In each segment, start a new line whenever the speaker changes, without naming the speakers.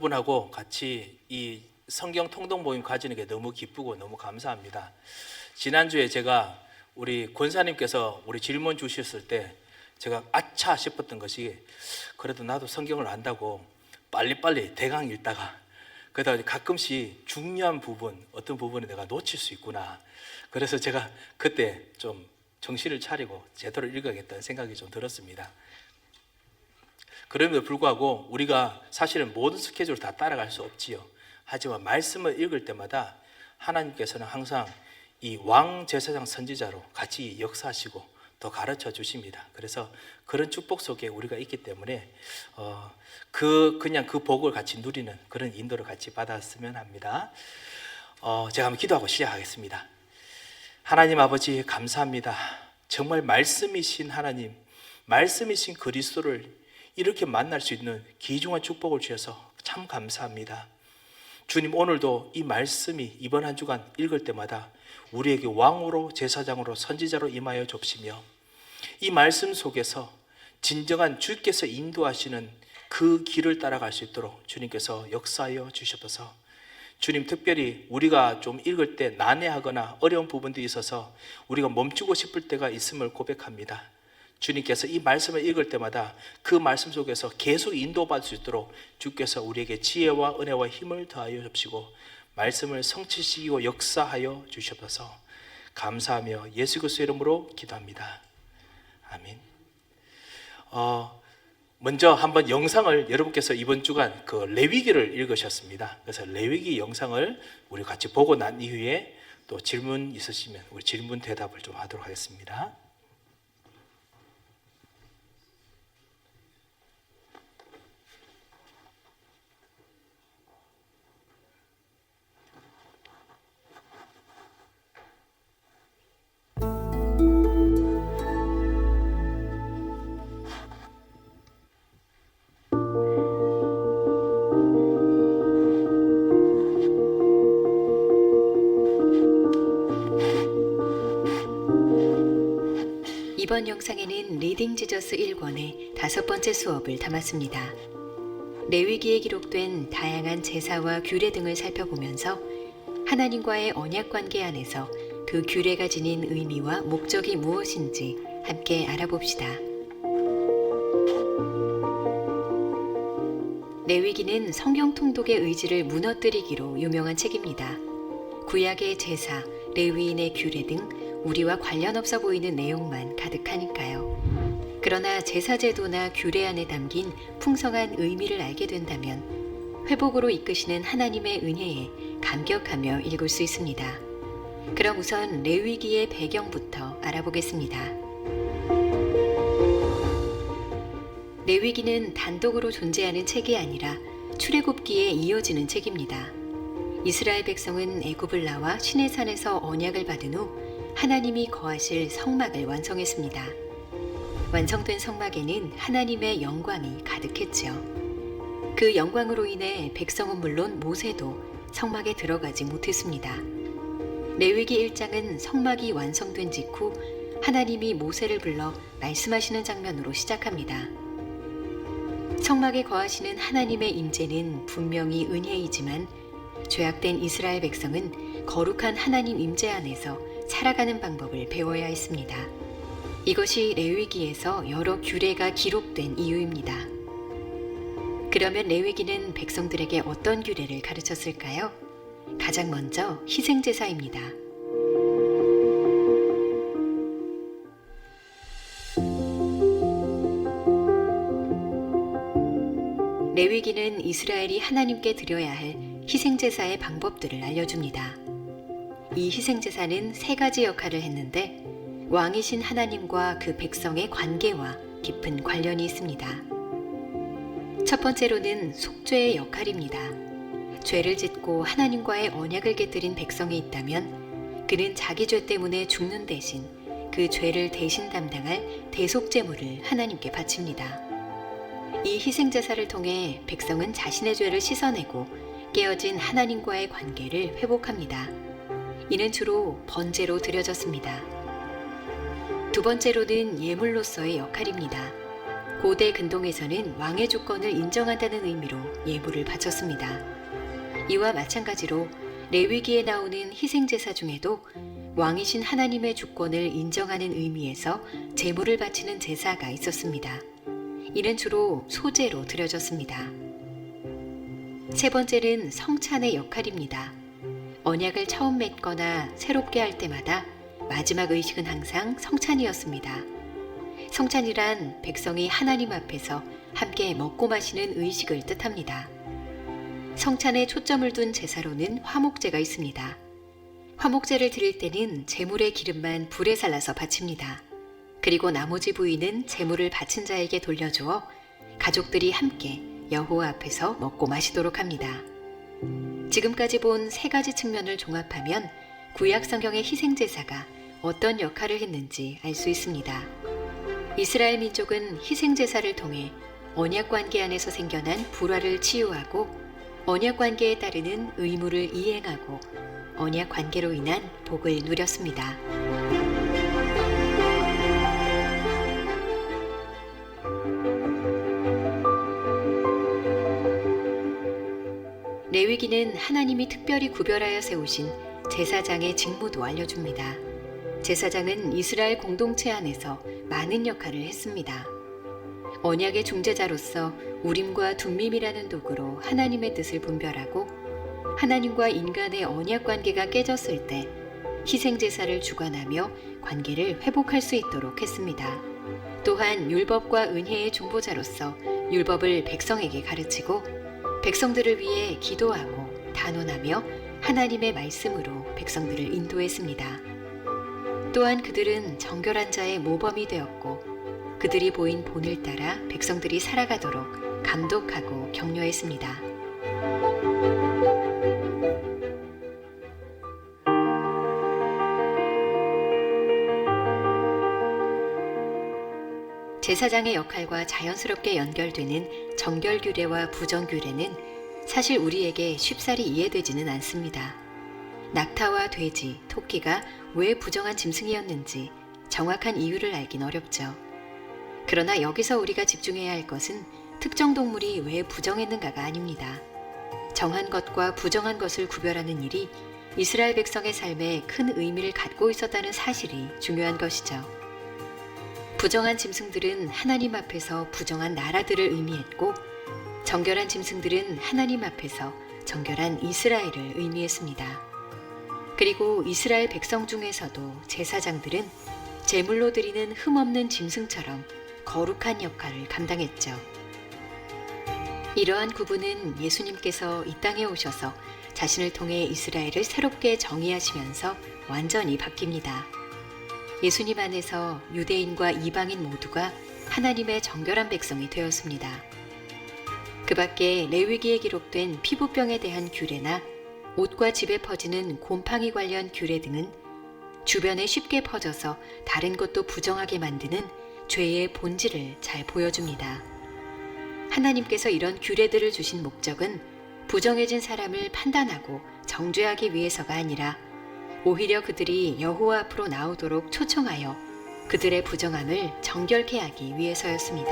여러분하고 같이 이 성경 통독 모임 가지는 게 너무 기쁘고 너무 감사합니다. 지난주에 제가 우리 권사님께서 우리 질문 주셨을 때 제가 아차 싶었던 것이, 그래도 나도 성경을 안다고 빨리빨리 대강 읽다가 그러다 가끔씩 중요한 부분, 어떤 부분에 내가 놓칠 수 있구나. 그래서 제가 그때 좀 정신을 차리고 제대로 읽어야겠다는 생각이 좀 들었습니다. 그럼에도 불구하고 우리가 사실은 모든 스케줄을 다 따라갈 수 없지요. 하지만 말씀을 읽을 때마다 하나님께서는 항상 이 왕제사장 선지자로 같이 역사하시고 또 가르쳐 주십니다. 그래서 그런 축복 속에 우리가 있기 때문에 그냥 그 복을 같이 누리는 그런 인도를 같이 받았으면 합니다. 제가 한번 기도하고 시작하겠습니다. 하나님 아버지, 감사합니다. 정말 말씀이신 하나님, 말씀이신 그리스도를 이렇게 만날 수 있는 귀중한 축복을 주셔서 참 감사합니다. 주님, 오늘도 이 말씀이 이번 한 주간 읽을 때마다 우리에게 왕으로, 제사장으로, 선지자로 임하여 줍시며, 이 말씀 속에서 진정한 주께서 인도하시는 그 길을 따라갈 수 있도록 주님께서 역사하여 주셔서, 주님, 특별히 우리가 좀 읽을 때 난해하거나 어려운 부분들이 있어서 우리가 멈추고 싶을 때가 있음을 고백합니다. 주님께서 이 말씀을 읽을 때마다 그 말씀 속에서 계속 인도받을 수 있도록 주께서 우리에게 지혜와 은혜와 힘을 더하여 주시고 말씀을 성취시키고 역사하여 주셔서 감사하며 예수 그리스도의 이름으로 기도합니다. 아멘. 먼저 한번 영상을, 여러분께서 이번 주간 그 레위기를 읽으셨습니다. 그래서 레위기 영상을 우리 같이 보고 난 이후에 또 질문 있으시면 우리 질문 대답을 좀 하도록 하겠습니다.
이번 영상에는 리딩 지저스 1권의 5번째 수업을 담았습니다. 레위기에 기록된 다양한 제사와 규례 등을 살펴보면서 하나님과의 언약 관계 안에서 그 규례가 지닌 의미와 목적이 무엇인지 함께 알아봅시다. 레위기는 성경 통독의 의지를 무너뜨리기로 유명한 책입니다. 구약의 제사, 레위인의 규례 등 우리와 관련 없어 보이는 내용만 가득하니까요. 그러나 제사제도나 규례 안에 담긴 풍성한 의미를 알게 된다면 회복으로 이끄시는 하나님의 은혜에 감격하며 읽을 수 있습니다. 그럼 우선 레위기의 배경부터 알아보겠습니다. 레위기는 단독으로 존재하는 책이 아니라 출애굽기에 이어지는 책입니다. 이스라엘 백성은 애굽을 나와 시내산에서 언약을 받은 후 하나님이 거하실 성막을 완성했습니다. 완성된 성막에는 하나님의 영광이 가득했지요. 그 영광으로 인해 백성은 물론 모세도 성막에 들어가지 못했습니다. 레위기 1장은 성막이 완성된 직후 하나님이 모세를 불러 말씀하시는 장면으로 시작합니다. 성막에 거하시는 하나님의 임재는 분명히 은혜이지만 죄악된 이스라엘 백성은 거룩한 하나님 임재 안에서 살아가는 방법을 배워야 했습니다. 이것이 레위기에서 여러 규례가 기록된 이유입니다. 그러면 레위기는 백성들에게 어떤 규례를 가르쳤을까요? 가장 먼저 희생제사입니다. 레위기는 이스라엘이 하나님께 드려야 할 희생제사의 방법들을 알려줍니다. 이 희생제사는 3가지 역할을 했는데 왕이신 하나님과 그 백성의 관계와 깊은 관련이 있습니다. 첫 번째로는 속죄의 역할입니다. 죄를 짓고 하나님과의 언약을 깨뜨린 백성이 있다면 그는 자기 죄 때문에 죽는 대신 그 죄를 대신 담당할 대속제물을 하나님께 바칩니다. 이 희생제사를 통해 백성은 자신의 죄를 씻어내고 깨어진 하나님과의 관계를 회복합니다. 이는 주로 번제로 드려졌습니다. 두 번째로는 예물로서의 역할입니다. 고대 근동에서는 왕의 주권을 인정한다는 의미로 예물을 바쳤습니다. 이와 마찬가지로 레위기에 나오는 희생제사 중에도 왕이신 하나님의 주권을 인정하는 의미에서 제물을 바치는 제사가 있었습니다. 이는 주로 소제로 드려졌습니다. 세 번째는 성찬의 역할입니다. 언약을 처음 맺거나 새롭게 할 때마다 마지막 의식은 항상 성찬이었습니다. 성찬이란 백성이 하나님 앞에서 함께 먹고 마시는 의식을 뜻합니다. 성찬에 초점을 둔 제사로는 화목제가 있습니다. 화목제를 드릴 때는 제물의 기름만 불에 살라서 바칩니다. 그리고 나머지 부위는 제물을 바친 자에게 돌려주어 가족들이 함께 여호와 앞에서 먹고 마시도록 합니다. 지금까지 본 세 가지 측면을 종합하면 구약 성경의 희생제사가 어떤 역할을 했는지 알 수 있습니다. 이스라엘 민족은 희생제사를 통해 언약관계 안에서 생겨난 불화를 치유하고 언약관계에 따르는 의무를 이행하고 언약관계로 인한 복을 누렸습니다. 레위기는 하나님이 특별히 구별하여 세우신 제사장의 직무도 알려줍니다. 제사장은 이스라엘 공동체 안에서 많은 역할을 했습니다. 언약의 중재자로서 우림과 둠밈이라는 도구로 하나님의 뜻을 분별하고 하나님과 인간의 언약 관계가 깨졌을 때 희생제사를 주관하며 관계를 회복할 수 있도록 했습니다. 또한 율법과 은혜의 중보자로서 율법을 백성에게 가르치고 백성들을 위해 기도하고 단언하며 하나님의 말씀으로 백성들을 인도했습니다. 또한 그들은 정결한 자의 모범이 되었고 그들이 보인 본을 따라 백성들이 살아가도록 감독하고 격려했습니다. 제사장의 역할과 자연스럽게 연결되는 정결규례와 부정규례는 사실 우리에게 쉽사리 이해되지는 않습니다. 낙타와 돼지, 토끼가 왜 부정한 짐승이었는지 정확한 이유를 알긴 어렵죠. 그러나 여기서 우리가 집중해야 할 것은 특정 동물이 왜 부정했는가가 아닙니다. 정한 것과 부정한 것을 구별하는 일이 이스라엘 백성의 삶에 큰 의미를 갖고 있었다는 사실이 중요한 것이죠. 부정한 짐승들은 하나님 앞에서 부정한 나라들을 의미했고 정결한 짐승들은 하나님 앞에서 정결한 이스라엘을 의미했습니다. 그리고 이스라엘 백성 중에서도 제사장들은 제물로 드리는 흠없는 짐승처럼 거룩한 역할을 감당했죠. 이러한 구분은 예수님께서 이 땅에 오셔서 자신을 통해 이스라엘을 새롭게 정의하시면서 완전히 바뀝니다. 예수님 안에서 유대인과 이방인 모두가 하나님의 정결한 백성이 되었습니다. 그 밖에 레위기에 기록된 피부병에 대한 규례나 옷과 집에 퍼지는 곰팡이 관련 규례 등은 주변에 쉽게 퍼져서 다른 것도 부정하게 만드는 죄의 본질을 잘 보여줍니다. 하나님께서 이런 규례들을 주신 목적은 부정해진 사람을 판단하고 정죄하기 위해서가 아니라 오히려 그들이 여호와 앞으로 나오도록 초청하여 그들의 부정함을 정결케 하기 위해서였습니다.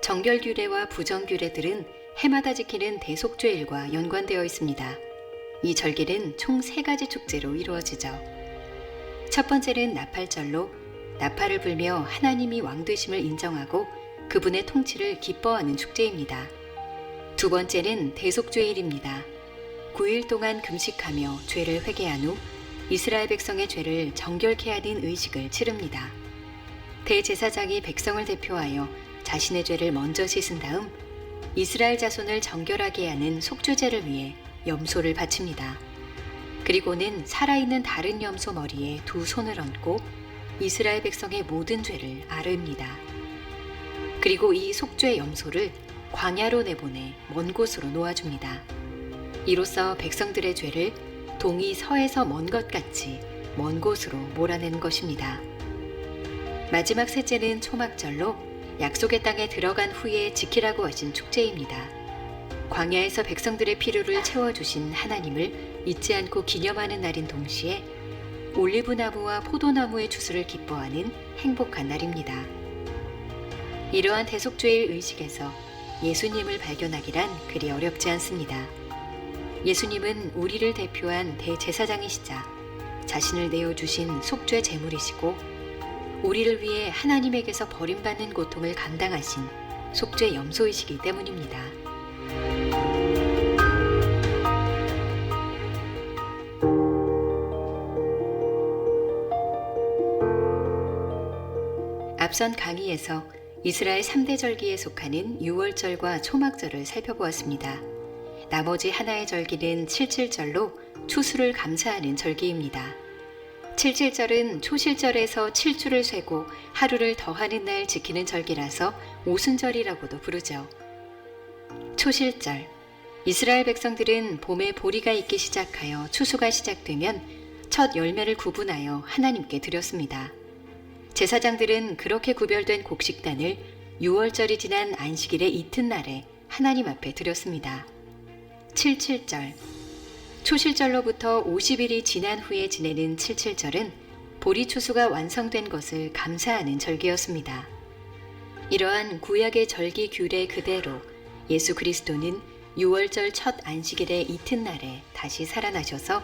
정결규례와 부정규례들은 해마다 지키는 대속죄일과 연관되어 있습니다. 이 절기는 총 3가지 축제로 이루어지죠. 첫 번째는 나팔절로 나팔을 불며 하나님이 왕 되심을 인정하고 그분의 통치를 기뻐하는 축제입니다. 두 번째는 대속죄일입니다. 9일 동안 금식하며 죄를 회개한 후 이스라엘 백성의 죄를 정결케 하는 의식을 치릅니다. 대제사장이 백성을 대표하여 자신의 죄를 먼저 씻은 다음 이스라엘 자손을 정결하게 하는 속죄제를 위해 염소를 바칩니다. 그리고는 살아있는 다른 염소 머리에 2 손을 얹고 이스라엘 백성의 모든 죄를 아릅니다. 그리고 이 속죄 염소를 광야로 내보내 먼 곳으로 놓아줍니다. 이로써 백성들의 죄를 동이 서에서 먼 것 같이 먼 곳으로 몰아내는 것입니다. 마지막 셋째는 초막절로 약속의 땅에 들어간 후에 지키라고 하신 축제입니다. 광야에서 백성들의 필요를 채워주신 하나님을 잊지 않고 기념하는 날인 동시에 올리브나무와 포도나무의 추수를 기뻐하는 행복한 날입니다. 이러한 대속죄의 의식에서 예수님을 발견하기란 그리 어렵지 않습니다. 예수님은 우리를 대표한 대제사장이시자 자신을 내어주신 속죄 제물이시고 우리를 위해 하나님에게서 버림받는 고통을 감당하신 속죄 염소이시기 때문입니다. 앞선 강의에서 이스라엘 3대 절기에 속하는 유월절과 초막절을 살펴보았습니다. 나머지 하나의 절기는 칠칠절로 추수를 감사하는 절기입니다. 칠칠절은 초실절에서 7주를 세고 하루를 더하는 날 지키는 절기라서 오순절이라고도 부르죠. 초실절, 이스라엘 백성들은 봄에 보리가 익기 시작하여 추수가 시작되면 첫 열매를 구분하여 하나님께 드렸습니다. 제사장들은 그렇게 구별된 곡식단을 유월절이 지난 안식일의 이튿날에 하나님 앞에 드렸습니다. 칠칠절, 초실절로부터 50일이 지난 후에 지내는 칠칠절은 보리 추수가 완성된 것을 감사하는 절기였습니다. 이러한 구약의 절기 규례 그대로 예수 그리스도는 유월절 첫 안식일의 이튿날에 다시 살아나셔서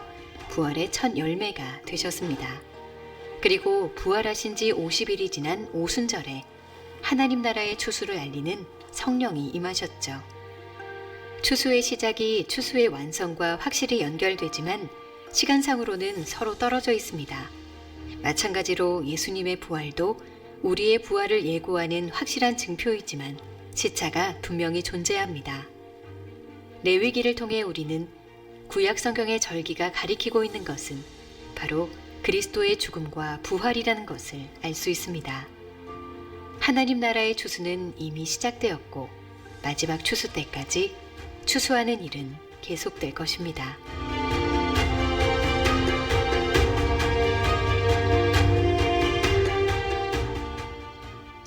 부활의 첫 열매가 되셨습니다. 그리고 부활하신 지 50일이 지난 오순절에 하나님 나라의 추수를 알리는 성령이 임하셨죠. 추수의 시작이 추수의 완성과 확실히 연결되지만 시간상으로는 서로 떨어져 있습니다. 마찬가지로 예수님의 부활도 우리의 부활을 예고하는 확실한 증표이지만 시차가 분명히 존재합니다. 레위기를 통해 우리는 구약 성경의 절기가 가리키고 있는 것은 바로 그리스도의 죽음과 부활이라는 것을 알 수 있습니다. 하나님 나라의 추수는 이미 시작되었고 마지막 추수 때까지 추수하는 일은 계속될 것입니다.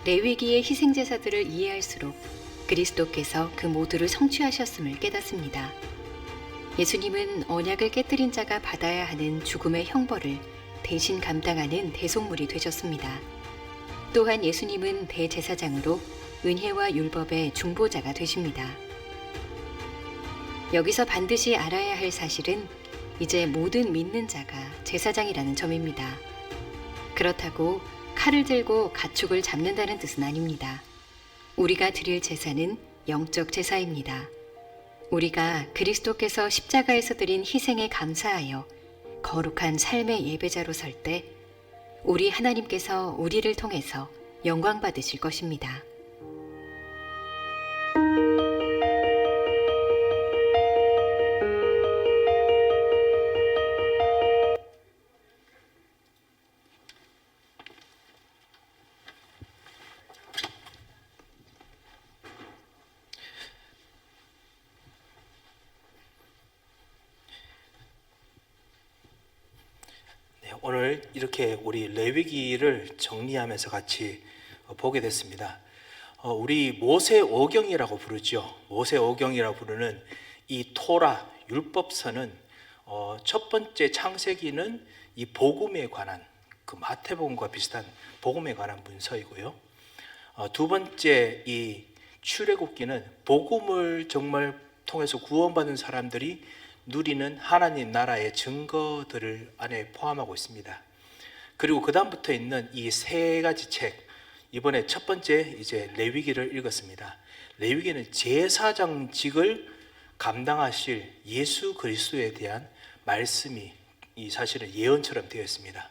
레위기의 희생제사들을 이해할수록 그리스도께서 그 모두를 성취하셨음을 깨닫습니다. 예수님은 언약을 깨뜨린 자가 받아야 하는 죽음의 형벌을 대신 감당하는 대속물이 되셨습니다. 또한 예수님은 대제사장으로 은혜와 율법의 중보자가 되십니다. 여기서 반드시 알아야 할 사실은 이제 모든 믿는 자가 제사장이라는 점입니다. 그렇다고 칼을 들고 가축을 잡는다는 뜻은 아닙니다. 우리가 드릴 제사는 영적 제사입니다. 우리가 그리스도께서 십자가에서 드린 희생에 감사하여 거룩한 삶의 예배자로 설 때 우리 하나님께서 우리를 통해서 영광 받으실 것입니다.
오늘 이렇게 우리 레위기를 정리하면서 같이 보게 됐습니다. 우리 모세오경이라고 부르죠. 모세오경이라고 부르는 이 토라 율법서는 첫 번째 창세기는 이 복음에 관한 그 마태복음과 비슷한 복음에 관한 문서이고요. 두 번째 이 출애굽기는 복음을 정말 통해서 구원받은 사람들이 누리는 하나님 나라의 증거들을 안에 포함하고 있습니다. 그리고 그 다음부터 있는 이 세 가지 책, 이번에 첫 번째 이제 레위기를 읽었습니다. 레위기는 제사장직을 감당하실 예수 그리스도에 대한 말씀이 이 사실은 예언처럼 되어 있습니다.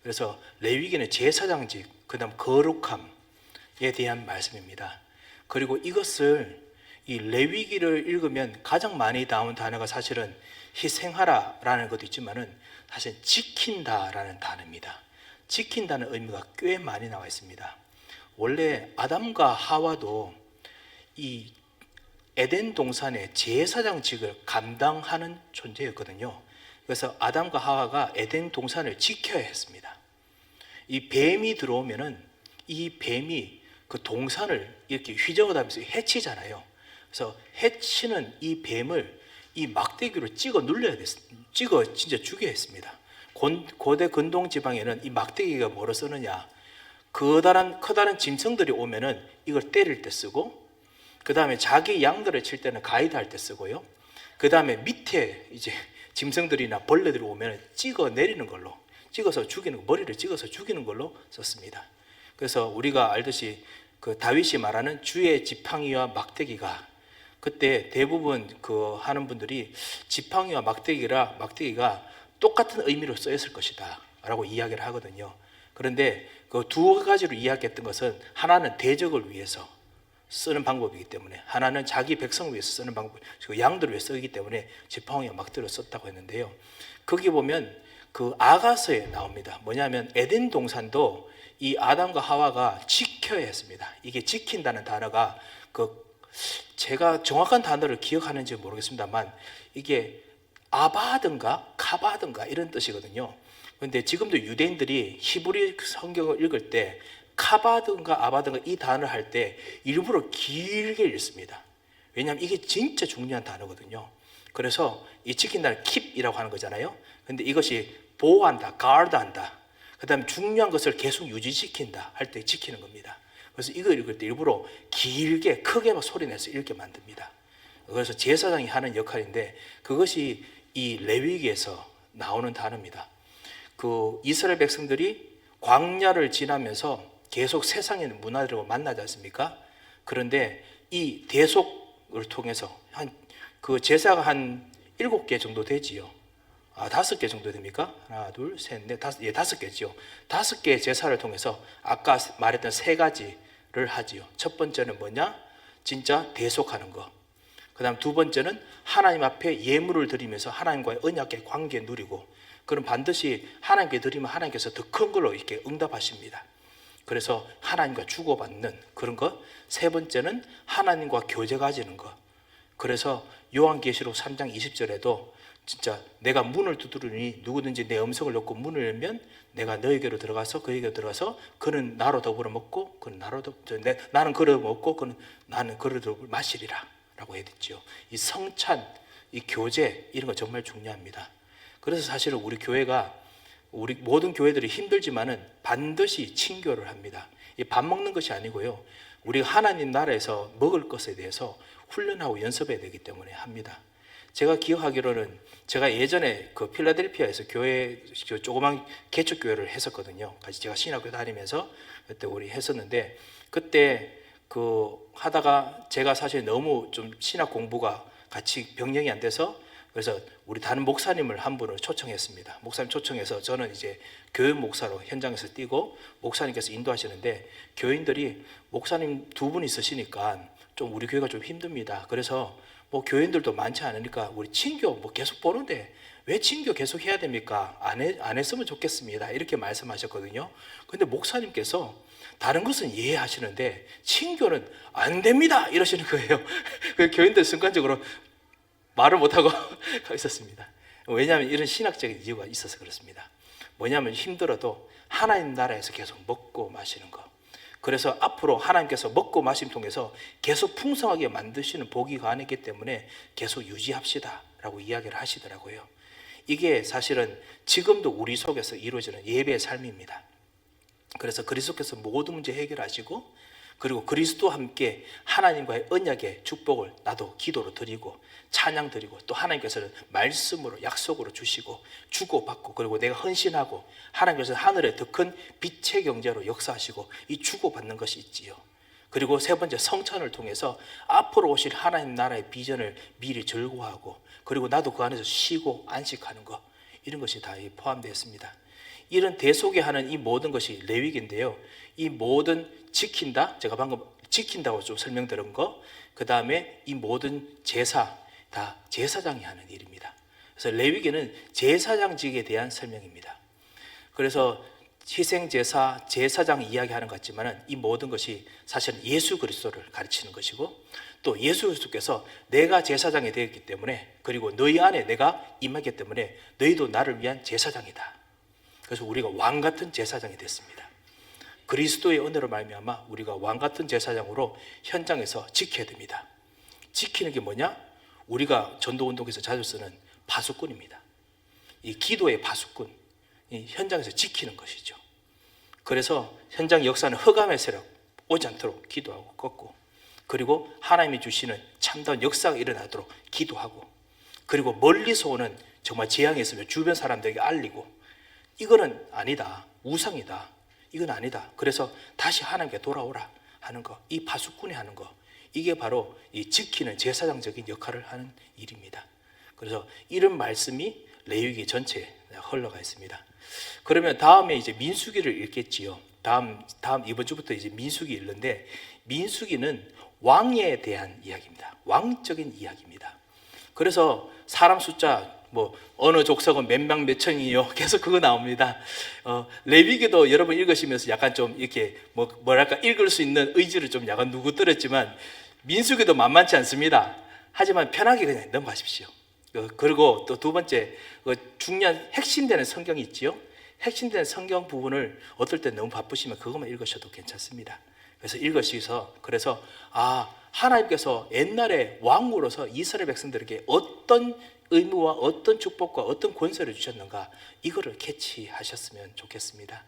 그래서 레위기는 제사장직, 그 다음 거룩함에 대한 말씀입니다. 그리고 이것을 이 레위기를 읽으면 가장 많이 나온 단어가 사실은 희생하라라는 것도 있지만은 사실 지킨다라는 단어입니다. 지킨다는 의미가 꽤 많이 나와 있습니다. 원래 아담과 하와도 이 에덴 동산의 제사장직을 감당하는 존재였거든요. 그래서 아담과 하와가 에덴 동산을 지켜야 했습니다. 이 뱀이 들어오면은 이 뱀이 그 동산을 이렇게 휘저어다면서 해치잖아요. 그래서 해치는 이 뱀을 이 막대기로 찍어 눌려야 찍어 진짜 죽여야 했습니다. 고대 근동 지방에는 이 막대기가 뭐로 쓰느냐? 커다란 짐승들이 오면은 이걸 때릴 때 쓰고, 그 다음에 자기 양들을 칠 때는 가이드 할 때 쓰고요. 그 다음에 밑에 이제 짐승들이나 벌레들이 오면 찍어 내리는 걸로, 찍어서 죽이는, 머리를 찍어서 죽이는 걸로 썼습니다. 그래서 우리가 알듯이 그 다윗이 말하는 주의 지팡이와 막대기가, 그때 대부분 그 하는 분들이 지팡이와 막대기가 똑같은 의미로 쓰였을 것이다 라고 이야기를 하거든요. 그런데 그 두 가지로 이야기했던 것은, 하나는 대적을 위해서 쓰는 방법이기 때문에, 하나는 자기 백성을 위해서 쓰는 방법, 양들을 위해서 쓰기 때문에 지팡이와 막대기를 썼다고 했는데요. 거기 보면 그 아가서에 나옵니다. 뭐냐면 에덴 동산도 이 아담과 하와가 지켜야 했습니다. 이게 지킨다는 단어가 제가 정확한 단어를 기억하는지 모르겠습니다만, 이게 아바든가 카바든가 이런 뜻이거든요. 그런데 지금도 유대인들이 히브리 성경을 읽을 때 카바든가 아바든가 이 단어를 할 때 일부러 길게 읽습니다. 왜냐하면 이게 진짜 중요한 단어거든요. 그래서 이 지킨다는 keep이라고 하는 거잖아요. 근데 이것이 보호한다, guard한다, 그 다음에 중요한 것을 계속 유지시킨다 할 때 지키는 겁니다. 그래서 이거 읽을 때 일부러 길게 크게 막 소리내서 읽게 만듭니다. 그래서 제사장이 하는 역할인데, 그것이 이 레위기에서 나오는 단어입니다. 그 이스라엘 백성들이 광야를 지나면서 계속 세상의 문화들과 만나지 않습니까? 그런데 이 대속을 통해서 그 제사가 한 7개 정도 되지요. 5개 정도 됩니까? 하나, 둘, 셋, 넷, 다섯, 5개지요. 5개 제사를 통해서 아까 말했던 3가지를 하지요. 첫 번째는 뭐냐? 진짜 대속하는 거. 그 다음 2번째는 하나님 앞에 예물을 드리면서 하나님과의 언약의 관계 누리고, 그럼 반드시 하나님께 드리면 하나님께서 더 큰 걸로 이렇게 응답하십니다. 그래서 하나님과 주고받는 그런 것. 3번째는 하나님과 교제 가지는 것. 그래서 요한계시록 3장 20절에도 진짜 내가 문을 두드리니 누구든지 내 음성을 듣고 문을 열면 내가 너에게로 들어가서 그에게로 들어가서 그는 나로 더불어 먹고 그는 나는 그를 먹고 그는 나는 그를 더불어 마시리라 라고 해야겠죠. 이 성찬, 이 교제, 이런 거 정말 중요합니다. 그래서 사실은 우리 모든 교회들이 힘들지만은 반드시 친교를 합니다. 이 밥 먹는 것이 아니고요, 우리가 하나님 나라에서 먹을 것에 대해서 훈련하고 연습해야 되기 때문에 합니다. 제가 기억하기로는 제가 예전에 그 필라델피아에서 교회 조그만 개척교회를 했었거든요. 같이 제가 신학교 다니면서 그때 우리 했었는데, 그때 그 하다가 제가 사실 너무 좀 신학 공부가 같이 병령이 안 돼서, 그래서 우리 다른 목사님을 한 분을 초청했습니다. 목사님 초청해서 저는 이제 교회 목사로 현장에서 뛰고 목사님께서 인도하시는데, 교인들이 목사님 2분 있으시니까 좀 우리 교회가 좀 힘듭니다. 그래서 뭐 교인들도 많지 않으니까 우리 친교 뭐 계속 보는데 왜 친교 계속 해야 됩니까? 안 했으면 좋겠습니다. 이렇게 말씀하셨거든요. 근데 목사님께서 다른 것은 이해하시는데 친교는 안 됩니다 이러시는 거예요. 그 교인들 순간적으로 말을 못하고 있었습니다. 왜냐하면 이런 신학적인 이유가 있어서 그렇습니다. 뭐냐면 힘들어도 하나님 나라에서 계속 먹고 마시는 거. 그래서 앞으로 하나님께서 먹고 마심 통해서 계속 풍성하게 만드시는 복이 가능하기 때문에 계속 유지합시다 라고 이야기를 하시더라고요. 이게 사실은 지금도 우리 속에서 이루어지는 예배의 삶입니다. 그래서 그리스도께서 모든 문제 해결하시고, 그리고 그리스도와 함께 하나님과의 언약의 축복을 나도 기도로 드리고 찬양 드리고, 또 하나님께서는 말씀으로 약속으로 주시고 주고받고, 그리고 내가 헌신하고 하나님께서 하늘의 더 큰 빛의 경제로 역사하시고 이 주고받는 것이 있지요. 그리고 3번째, 성찬을 통해서 앞으로 오실 하나님 나라의 비전을 미리 즐거워하고, 그리고 나도 그 안에서 쉬고 안식하는 것, 이런 것이 다 포함되어 있습니다. 이런 대속에 하는 이 모든 것이 레위기인데요, 이 모든 지킨다, 제가 방금 지킨다고 좀 설명드린 거, 그 다음에 이 모든 제사 다 제사장이 하는 일입니다. 그래서 레위기는 제사장직에 대한 설명입니다. 그래서 희생제사, 제사장 이야기하는 것 같지만 이 모든 것이 사실은 예수 그리스도를 가르치는 것이고, 또 예수 그리스도께서 내가 제사장이 되었기 때문에, 그리고 너희 안에 내가 임하기 때문에 너희도 나를 위한 제사장이다. 그래서 우리가 왕 같은 제사장이 됐습니다. 그리스도의 은혜로 말미암아 우리가 왕 같은 제사장으로 현장에서 지켜야 됩니다. 지키는 게 뭐냐? 우리가 전도운동에서 자주 쓰는 파수꾼입니다. 이 기도의 파수꾼, 이 현장에서 지키는 것이죠. 그래서 현장 역사는 흑암의 세력 오지 않도록 기도하고 꺾고, 그리고 하나님이 주시는 참다운 역사가 일어나도록 기도하고, 그리고 멀리서 오는 정말 재앙이 있으면 주변 사람들에게 알리고, 이거는 아니다, 우상이다, 이건 아니다, 그래서 다시 하나님께 돌아오라 하는 거, 이 파수꾼이 하는 거, 이게 바로 이 지키는 제사장적인 역할을 하는 일입니다. 그래서 이런 말씀이 레위기 전체에 흘러가 있습니다. 그러면 다음에 이제 민수기를 읽겠지요. 다음 이번 주부터 이제 민수기 읽는데, 민수기는 왕에 대한 이야기입니다. 왕적인 이야기입니다. 그래서 사람 숫자 뭐 어느 족속은 몇 명 몇 천이요, 계속 그거 나옵니다. 레위기도 여러분 읽으시면서 약간 좀 이렇게 뭐랄까 읽을 수 있는 의지를 좀 약간 누구뜨렸지만, 민수기도 만만치 않습니다. 하지만 편하게 그냥 넘어가십시오. 그리고 또 두 번째, 중요한 핵심되는 성경이 있지요. 핵심되는 성경 부분을 어떨 때 너무 바쁘시면 그것만 읽으셔도 괜찮습니다. 그래서 읽으시면서, 그래서 하나님께서 옛날에 왕으로서 이스라엘 백성들에게 어떤 의무와 어떤 축복과 어떤 권세를 주셨는가, 이거를 캐치하셨으면 좋겠습니다.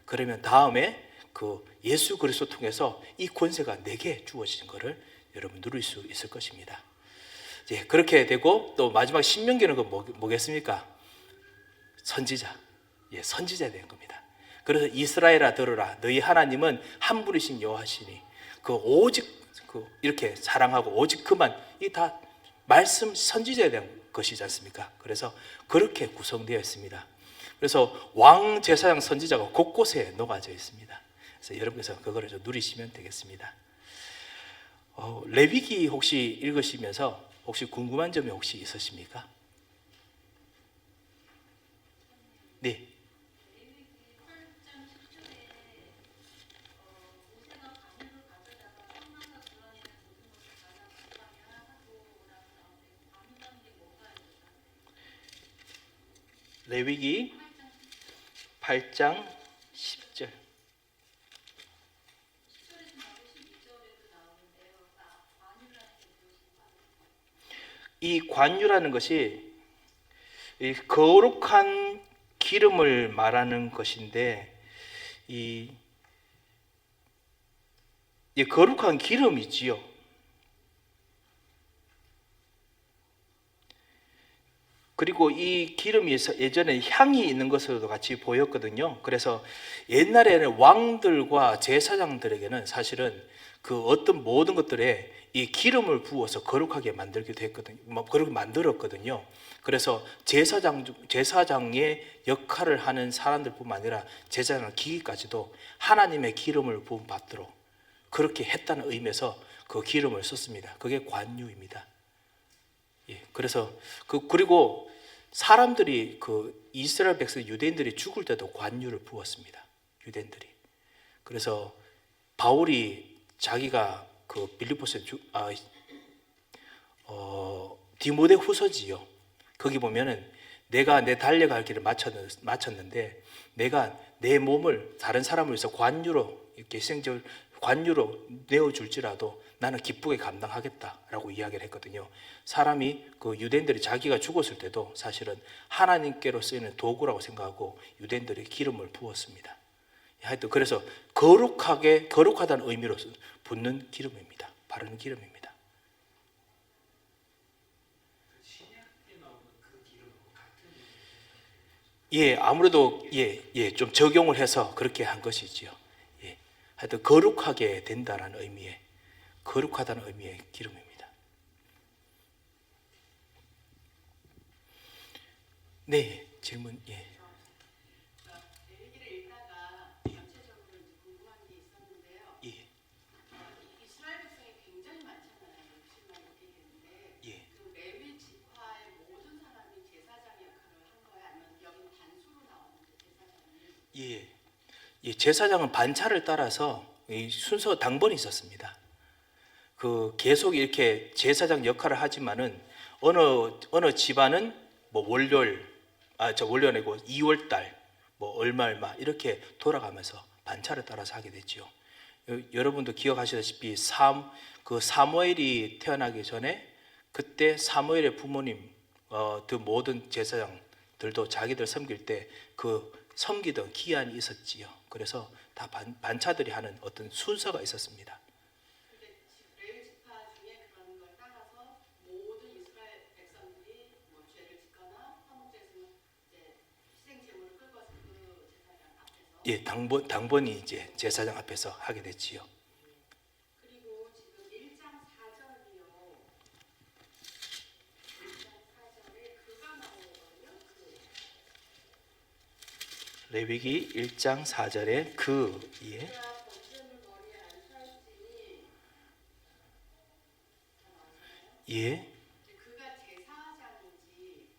그러면 다음에 그 예수 그리스도 통해서 이 권세가 내게 주어진 것을 여러분 누릴 수 있을 것입니다. 예, 그렇게 되고, 또 마지막 신명기는 뭐겠습니까? 선지자. 예, 선지자에 대한 겁니다. 그래서 이스라엘아 들으라, 너희 하나님은 한 분이신 여호와시니 오직 이렇게 사랑하고 오직 그만, 이 다 말씀 선지자에 대한 것이지 않습니까? 그래서 그렇게 구성되어 있습니다. 그래서 왕, 제사장, 선지자가 곳곳에 녹아져 있습니다. 그래서 여러분께서 그거를 좀 누리시면 되겠습니다. 레위기 혹시 읽으시면서 혹시 궁금한 점이 혹시 있으십니까? 네. 레위기 8장 10절. 이 관유라는 것이 이 거룩한 기름을 말하는 것인데, 이 거룩한 기름이지요. 그리고 이 기름이 예전에 향이 있는 것으로도 같이 보였거든요. 그래서 옛날에는 왕들과 제사장들에게는 사실은 그 어떤 모든 것들에 이 기름을 부어서 거룩하게 만들기도 했거든요. 그렇게 만들었거든요. 그래서 제사장의 역할을 하는 사람들뿐만 아니라 제사장 기기까지도 하나님의 기름을 부음 받도록 그렇게 했다는 의미에서 그 기름을 썼습니다. 그게 관유입니다. 예, 그래서 그리고 사람들이 이스라엘 백성 유대인들이 죽을 때도 관유를 부었습니다. 유대인들이. 그래서 바울이 자기가 빌립보서에 디모데 후서지요. 거기 보면은 내가 내 달려갈 길을 마쳤는데 내가 내 몸을 다른 사람을 위해서 관유로 이렇게 관유로 내어줄지라도 나는 기쁘게 감당하겠다라고 이야기를 했거든요. 사람이 유대인들이 자기가 죽었을 때도 사실은 하나님께로 쓰이는 도구라고 생각하고 유대인들이 기름을 부었습니다. 하여튼 그래서 거룩하다는 의미로 붓는 기름입니다. 바르는 기름입니다. 예, 아무래도 좀 적용을 해서 그렇게 한 것이지요. 예, 하여튼 거룩하게 된다라는 의미의, 거룩하다는 의미의 기름입니다. 네, 질문. 예.
얘기를 읽다가 전체적으로 궁금한 게 있었는데요.
예.
이스라엘 백성이 굉장히 많잖아요. 60만 넘게 되는데
예.
그 레위 지파의 모든 사람이 제사장 역할을 한 거예요? 아니면 여기 단수로 나오는데 제사장이?
예, 제사장은 반차를 따라서 이 순서 당번이 있었습니다. 계속 이렇게 제사장 역할을 하지만은 어느 집안은 월요일 아니고 2월달 얼마 이렇게 돌아가면서 반차를 따라서 하게 됐죠. 여러분도 기억하시다시피 그 사무엘이 태어나기 전에 그때 사무엘의 부모님 그 모든 제사장들도 자기들 섬길 때 그 섬기던 기한이 있었지요. 그래서 다 반차들이 하는 어떤 순서가 있었습니다.
근데 레위 지파 중에 그런 걸 따라서 모든 이스라엘 백성들이 뭐 죄를 짓거나 화목제에서는 이제 희생 제물을 끌고 와서 그 제사장 앞에서
예, 당번이 이제 제사장 앞에서 하게 됐지요.
그리고 지금 1장 4절이요. 1장 4절에 그가 나오거든요.
레위기 1장 4절에 예.
그가 번제물 머리에 안수할지니
예.
근데 그가 제사장인지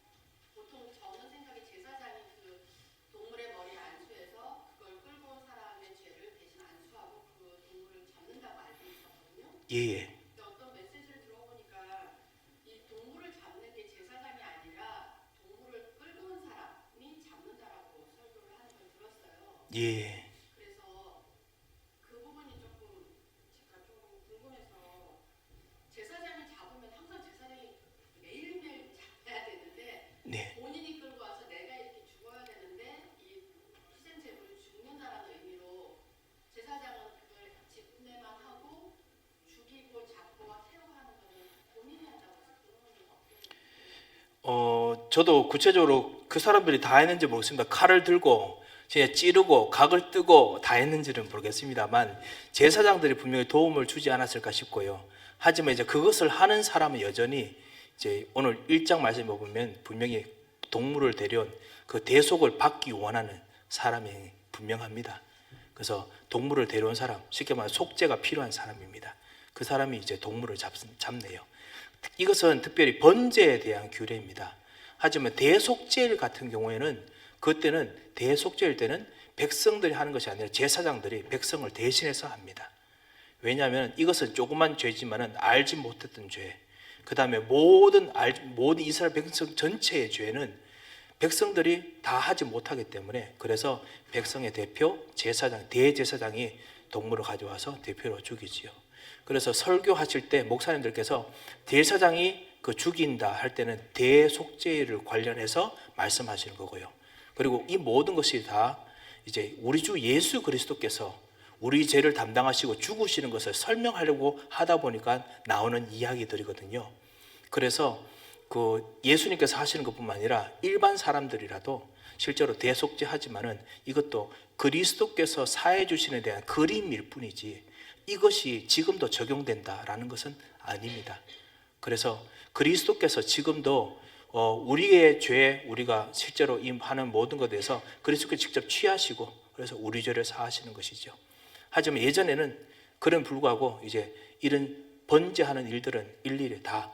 보통 저는 생각에 제사장이 그 동물의 머리에 안수해서 그걸 끌고 온 사람의 죄를 대신 안수하고 그 동물을 잡는다고 알고 있었거든요.
예.
근데 어떤 메시지를 들어보니까 이 동물을 잡는 게 제사장이 아니라 동물을 끌고 온 사람이 잡는다라고 설교를 하는 걸 들었어요.
예.
그래서 그 부분이 조금 제가 좀 궁금해서 제사장을 잡으면 항상 제사장이 매일매일 잡아야 되는데
네.
본인이 끌고 와서 내가 이렇게 죽어야 되는데 이 희생 제물이 죽는다라는 의미로 제사장은 그걸 집내만 하고 죽이고 잡고 태워가는 거는 본인이 한다고 해서 그런 건 어때요?
저도 구체적으로 그 사람들이 다 했는지 모르겠습니다. 칼을 들고 진짜 찌르고 각을 뜨고 다 했는지는 모르겠습니다만 제사장들이 분명히 도움을 주지 않았을까 싶고요. 하지만 이제 그것을 하는 사람은 여전히 이제 오늘 1장 말씀에 보면 분명히 동물을 데려온 그 대속을 받기 원하는 사람이 분명합니다. 그래서 동물을 데려온 사람, 쉽게 말해 속죄가 필요한 사람입니다. 그 사람이 이제 동물을 잡네요. 이것은 특별히 번제에 대한 규례입니다. 하지만 대속죄일 같은 경우에는 그때는 대속죄일 때는 백성들이 하는 것이 아니라 제사장들이 백성을 대신해서 합니다. 왜냐하면 이것은 조그만 죄지만은 알지 못했던 죄, 그 다음에 모든 이스라엘 백성 전체의 죄는 백성들이 다 하지 못하기 때문에 그래서 백성의 대표 제사장, 대제사장이 동물을 가져와서 대표로 죽이지요. 그래서 설교하실 때 목사님들께서 제사장이 그 죽인다 할 때는 대속죄를 관련해서 말씀하시는 거고요. 그리고 이 모든 것이 다 이제 우리 주 예수 그리스도께서 우리 죄를 담당하시고 죽으시는 것을 설명하려고 하다 보니까 나오는 이야기들이거든요. 그래서 그 예수님께서 하시는 것뿐만 아니라 일반 사람들이라도 실제로 대속죄 하지만은 이것도 그리스도께서 사해 주시는 데 대한 그림일 뿐이지 이것이 지금도 적용된다라는 것은 아닙니다. 그래서 그리스도께서 지금도 우리의 죄, 우리가 실제로 하는 모든 것에 대해서 그리스도께서 직접 취하시고 그래서 우리 죄를 사하시는 것이죠. 하지만 예전에는 그런 불구하고 이제 이런 번제하는 일들은 일일이 다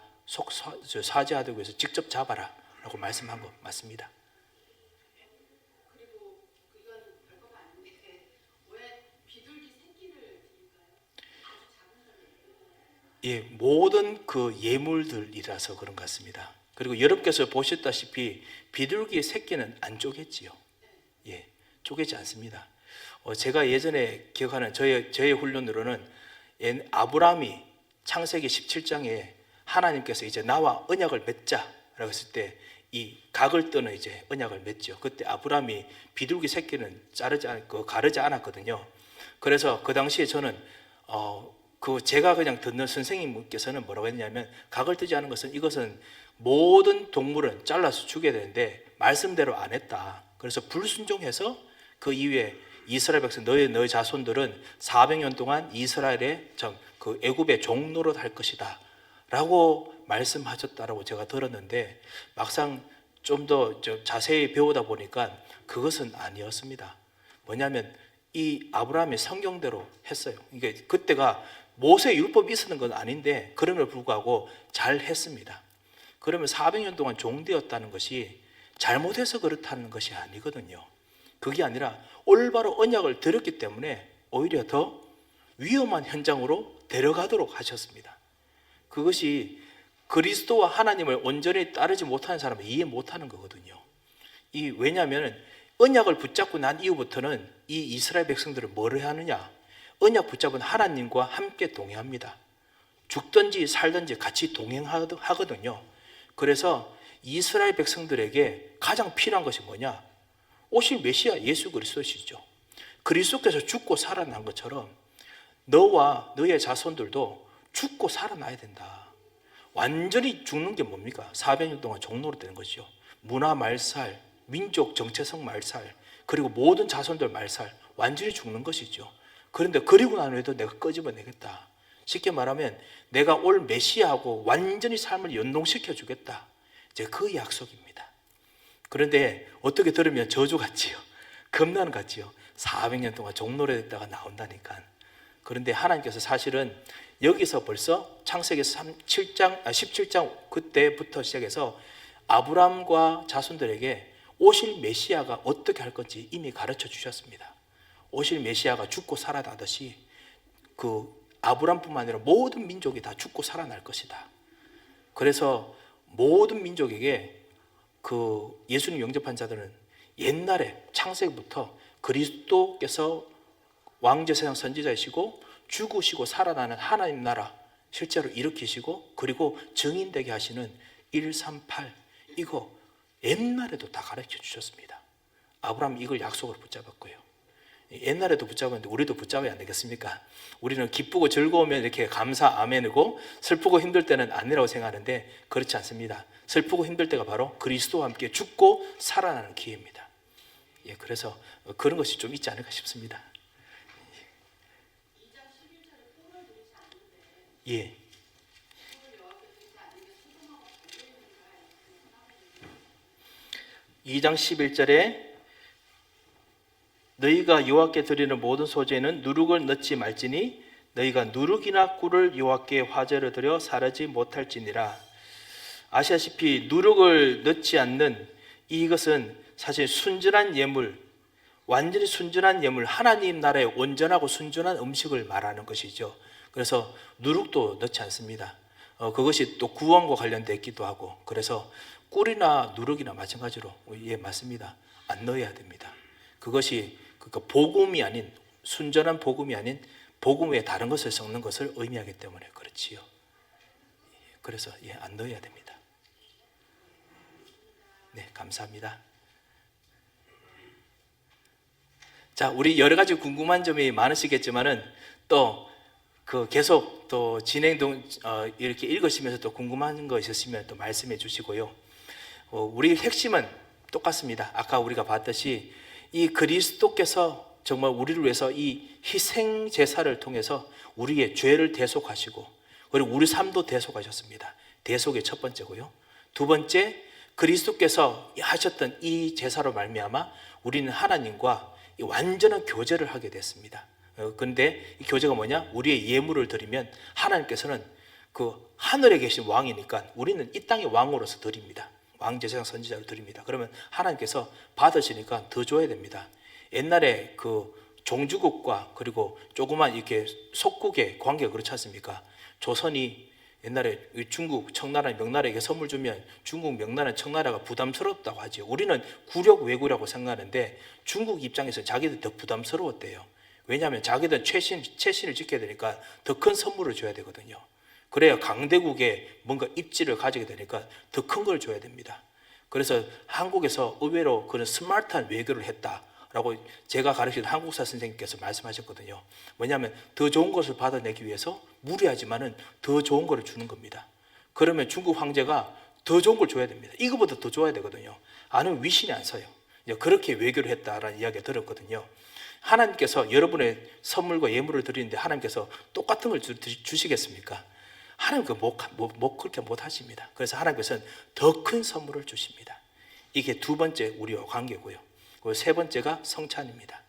사죄하기 위해서 직접 잡아라 라고 말씀한 거 맞습니다.
그리고 이건 별거가 아닌데 왜 비둘기 새끼를 드릴까요? 아주 작은 거예요.
예, 모든 그 예물들이라서 그런 것 같습니다. 그리고 여러분께서 보셨다시피 비둘기의 새끼는 안 쪼갰지요. 예, 쪼개지 않습니다. 제가 예전에 기억하는 저의 훈련으로는 아브라함이 창세기 17장에 하나님께서 이제 나와 언약을 맺자라고 했을 때 이 각을 뜨는 이제 언약을 맺죠. 그때 아브라함이 비둘기 새끼는 가르지 않았거든요. 그래서 그 당시에 저는 제가 그냥 듣는 선생님께서는 뭐라고 했냐면 각을 뜨지 않은 것은 이것은 모든 동물은 잘라서 죽여야 되는데 말씀대로 안 했다. 그래서 불순종해서 그 이후에 이스라엘 백성 너희 자손들은 400년 동안 이스라엘의 그 애굽의 종노릇 할 것이다 라고 말씀하셨다라고 제가 들었는데 막상 좀 더 자세히 배우다 보니까 그것은 아니었습니다. 뭐냐면 이 아브라함이 성경대로 했어요. 이게 그때가 모세 율법이 있었는 건 아닌데 그럼에도 불구하고 잘 했습니다. 그러면 400년 동안 종되었다는 것이 잘못해서 그렇다는 것이 아니거든요. 그게 아니라 올바로 언약을 드렸기 때문에 오히려 더 위험한 현장으로 데려가도록 하셨습니다. 그것이 그리스도와 하나님을 온전히 따르지 못하는 사람은 이해 못하는 거거든요. 왜냐하면 언약을 붙잡고 난 이후부터는 이 이스라엘 백성들은 뭘 하느냐? 언약 붙잡은 하나님과 함께 동행합니다. 죽든지 살든지 같이 동행하거든요. 그래서 이스라엘 백성들에게 가장 필요한 것이 뭐냐? 오실 메시아 예수 그리스도시죠. 그리스도께서 죽고 살아난 것처럼 너와 너의 자손들도 죽고 살아나야 된다. 완전히 죽는 게 뭡니까? 400년 동안 종로로 되는 것이죠. 문화 말살, 민족 정체성 말살, 그리고 모든 자손들 말살, 완전히 죽는 것이죠. 그런데 그리고 난 후에도 내가 끄집어내겠다. 쉽게 말하면 내가 올 메시아하고 완전히 삶을 연동시켜 주겠다. 이제 그 약속입니다. 그런데 어떻게 들으면 저주 같지요. 겁나는 같지요. 400년 동안 종로로 됐다가 나온다니까. 그런데 하나님께서 사실은 여기서 벌써 창세기 17장 그때부터 시작해서 아브라함과 자손들에게 오실 메시아가 어떻게 할 건지 이미 가르쳐 주셨습니다. 오실 메시아가 죽고 살아나듯이 그 아브라함뿐만 아니라 모든 민족이 다 죽고 살아날 것이다. 그래서 모든 민족에게 그 예수님 영접한 자들은 옛날에 창세기부터 그리스도께서 왕제사장 선지자이시고 죽으시고 살아나는 하나님 나라 실제로 일으키시고 그리고 증인되게 하시는 138 이거 옛날에도 다 가르쳐 주셨습니다. 아브라함 이걸 약속을 붙잡았고요. 옛날에도 붙잡았는데 우리도 붙잡아야 안 되겠습니까? 우리는 기쁘고 즐거우면 이렇게 감사 아멘이고 슬프고 힘들 때는 아니라고 생각하는데 그렇지 않습니다. 슬프고 힘들 때가 바로 그리스도와 함께 죽고 살아나는 기회입니다. 예, 그래서 그런 것이 좀 있지 않을까 싶습니다. 예. 2장 11절에 너희가 여호와께 드리는 모든 소재에는 누룩을 넣지 말지니 너희가 누룩이나 꿀을 여호와께 화제로 드려 사르지 못할지니라. 아시다시피 누룩을 넣지 않는 이것은 사실 순전한 예물, 완전히 순전한 예물, 하나님 나라의 온전하고 순전한 음식을 말하는 것이죠. 그래서 누룩도 넣지 않습니다. 그것이 또 구원과 관련되어 있기도 하고, 그래서 꿀이나 누룩이나 마찬가지로 예 맞습니다. 안 넣어야 됩니다. 그것이 복음이 아닌, 순전한 복음이 아닌 복음 외에 다른 것을 섞는 것을 의미하기 때문에 그렇지요. 그래서 예, 안 넣어야 됩니다. 네, 감사합니다. 자, 우리 여러 가지 궁금한 점이 많으시겠지만은 또 계속 또 이렇게 읽으시면서 또 궁금한 거 있으시면 또 말씀해 주시고요. 우리 핵심은 똑같습니다. 아까 우리가 봤듯이 이 그리스도께서 정말 우리를 위해서 이 희생 제사를 통해서 우리의 죄를 대속하시고 그리고 우리 삶도 대속하셨습니다. 대속의 첫 번째고요. 두 번째, 그리스도께서 하셨던 이 제사로 말미암아 우리는 하나님과 완전한 교제를 하게 됐습니다. 그런데 이 교제가 뭐냐? 우리의 예물을 드리면 하나님께서는 그 하늘에 계신 왕이니까 우리는 이 땅의 왕으로서 드립니다. 왕제사장 선지자로 드립니다. 그러면 하나님께서 받으시니까 더 줘야 됩니다. 옛날에 그 종주국과 그리고 조그만 이렇게 속국의 관계가 그렇지 않습니까? 조선이 옛날에 중국 청나라 명나라에게 선물 주면 중국 명나라 청나라가 부담스럽다고 하죠. 우리는 구력 외구라고 생각하는데 중국 입장에서 자기들 더 부담스러웠대요. 왜냐하면 자기들 최신을 지켜야 되니까 더 큰 선물을 줘야 되거든요. 그래야 강대국에 뭔가 입지를 가지게 되니까 더 큰 걸 줘야 됩니다. 그래서 한국에서 의외로 그런 스마트한 외교를 했다라고 제가 가르치는 한국사 선생님께서 말씀하셨거든요. 뭐냐면 더 좋은 것을 받아내기 위해서 무리하지만은 더 좋은 것을 주는 겁니다. 그러면 중국 황제가 더 좋은 걸 줘야 됩니다. 이거보다 더 줘야 되거든요. 아니면 위신이 안 서요. 그렇게 외교를 했다라는 이야기를 들었거든요. 하나님께서 여러분의 선물과 예물을 드리는데 하나님께서 똑같은 걸 주시겠습니까? 하나님 그렇게 못 하십니다. 그래서 하나님께서는 더 큰 선물을 주십니다. 이게 두 번째 우리와 관계고요. 그리고 세 번째가 성찬입니다.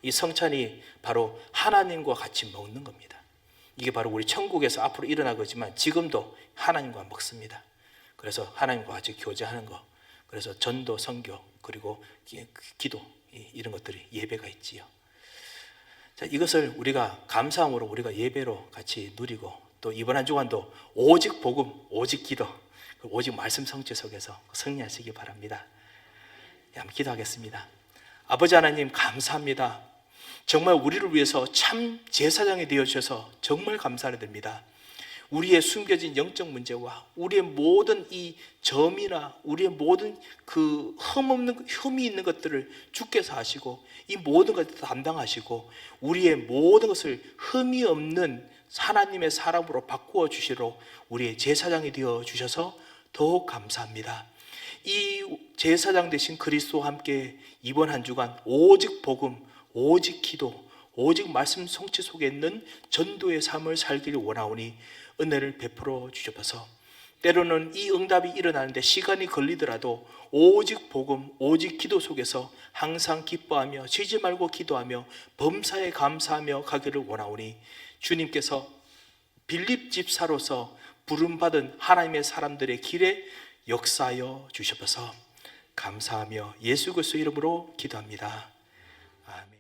이 성찬이 바로 하나님과 같이 먹는 겁니다. 이게 바로 우리 천국에서 앞으로 일어나겠지만 지금도 하나님과 먹습니다. 그래서 하나님과 같이 교제하는 거, 그래서 전도, 선교, 그리고 기도 이런 것들이 예배가 있지요. 자, 이것을 우리가 감사함으로 우리가 예배로 같이 누리고 또 이번 한 주간도 오직 복음, 오직 기도, 오직 말씀 성취 속에서 승리하시기 바랍니다. 한번 기도하겠습니다. 아버지 하나님 감사합니다. 정말 우리를 위해서 참 제사장이 되어주셔서 정말 감사를 드립니다. 우리의 숨겨진 영적 문제와 우리의 모든 이 점이나 우리의 모든 그 흠이 있는 것들을 주께서 하시고 이 모든 것을 담당하시고 우리의 모든 것을 흠이 없는 하나님의 사람으로 바꾸어 주시러 우리의 제사장이 되어 주셔서 더욱 감사합니다. 이 제사장 되신 그리스도와 함께 이번 한 주간 오직 복음, 오직 기도, 오직 말씀 성취 속에 있는 전도의 삶을 살기를 원하오니 은혜를 베풀어 주셔서 때로는 이 응답이 일어나는데 시간이 걸리더라도 오직 복음, 오직 기도 속에서 항상 기뻐하며 쉬지 말고 기도하며 범사에 감사하며 가기를 원하오니 주님께서 빌립 집사로서 부름받은 하나님의 사람들의 길에 역사하여 주셔서 감사하며 예수 그리스도 이름으로 기도합니다. 아멘.